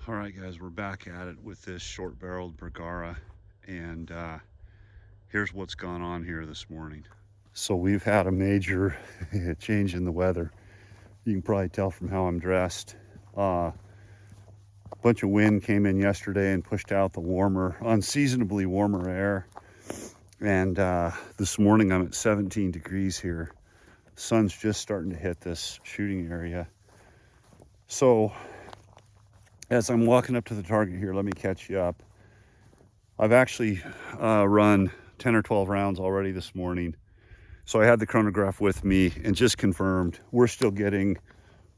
All right, guys, we're back at it with this short-barreled Bergara, and here's what's gone on here this morning. So we've had a major change in the weather. You can probably tell from how I'm dressed. A bunch of wind came in yesterday and pushed out the unseasonably warmer air. And this morning I'm at 17 degrees here. Sun's just starting to hit this shooting area. So as I'm walking up to the target here, let me catch you up. I've actually run 10 or 12 rounds already this morning. So I had the chronograph with me and just confirmed we're still getting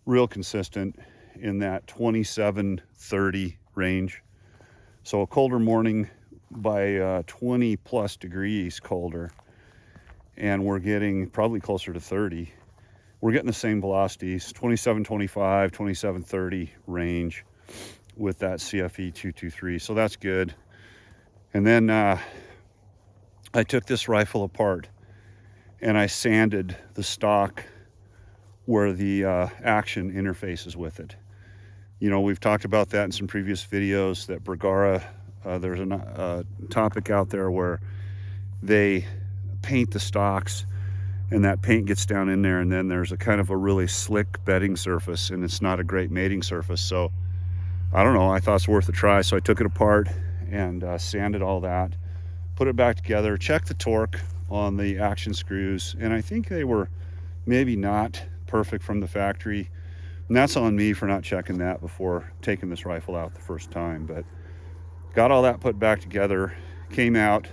real consistent in that 27-30 range. So a colder morning by 20 plus degrees colder, and we're getting probably closer to 30. We're getting the same velocities, 27-25, 27-30 range with that CFE 223. So that's good. And then I took this rifle apart and I sanded the stock where the action interfaces with it. You know, we've talked about that in some previous videos, that Bergara, there's a topic out there where they paint the stocks and that paint gets down in there, and then there's a kind of a really slick bedding surface, and it's not a great mating surface. So I don't know, I thought it's worth a try. So I took it apart and sanded all that, put it back together, checked the torque on the action screws, and I think they were maybe not perfect from the factory. And that's on me for not checking that before taking this rifle out the first time. But got all that put back together, came out.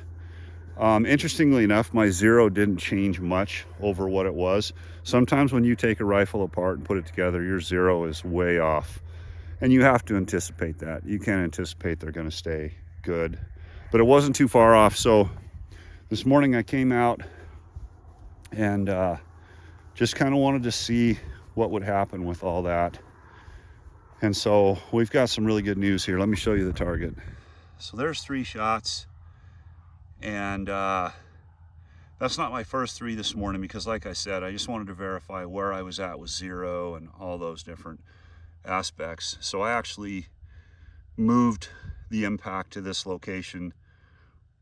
Interestingly enough, my zero didn't change much over what it was. Sometimes when you take a rifle apart and put it together, your zero is way off. And you have to anticipate that. You can't anticipate they're gonna stay good. But it wasn't too far off. So this morning I came out and just kind of wanted to see what would happen with all that. And so we've got some really good news here. Let me show you the target. So there's 3 shots. And that's not my first 3 this morning, because like I said, I just wanted to verify where I was at with zero and all those different aspects. So I actually moved the impact to this location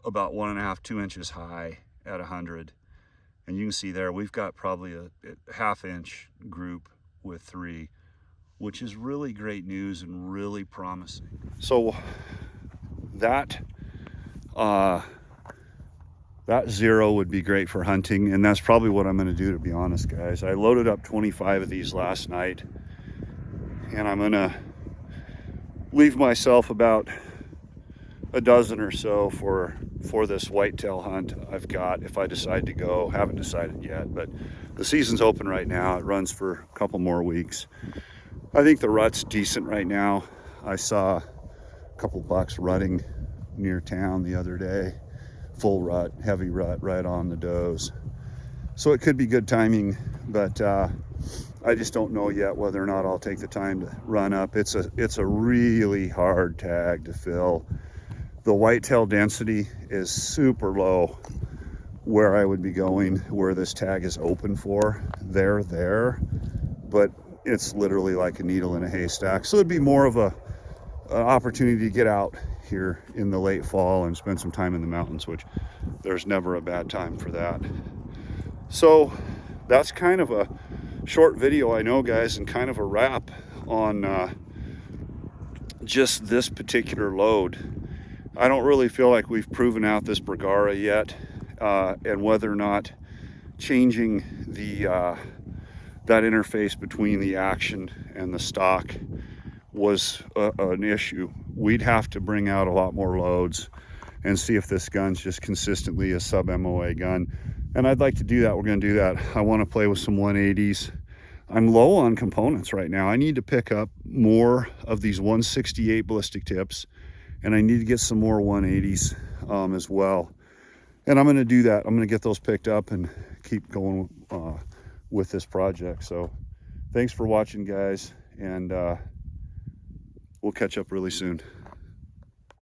about 1.5, 2 inches high at 100. And you can see there, we've got probably a half-inch group with 3, which is really great news and really promising. So that zero would be great for hunting, and that's probably what I'm going to do, to be honest, guys. I loaded up 25 of these last night, and I'm going to leave myself about a dozen or so for this whitetail hunt I've got, if I decide to go. Haven't decided yet, but the season's open right now. It runs for a couple more weeks. I think the rut's decent right now. I saw a couple bucks rutting near town the other day. Full rut, heavy rut right on the does. So it could be good timing, but I just don't know yet whether or not I'll take the time to run up. It's a really hard tag to fill. The whitetail density is super low where I would be going, where this tag is open for. There, but it's literally like a needle in a haystack. So it'd be more of an opportunity to get out here in the late fall and spend some time in the mountains, which there's never a bad time for that. So that's kind of a short video, I know, guys, and kind of a wrap on just this particular load. I don't really feel like we've proven out this Bergara yet, and whether or not changing the that interface between the action and the stock was an issue. We'd have to bring out a lot more loads and see if this gun's just consistently a sub MOA gun. And I'd like to do that. We're going to do that. I want to play with some 180s. I'm low on components right now. I need to pick up more of these 168 ballistic tips, and I need to get some more 180s as well. And I'm going to do that. I'm going to get those picked up and keep going with this project. So thanks for watching, guys, and we'll catch up really soon.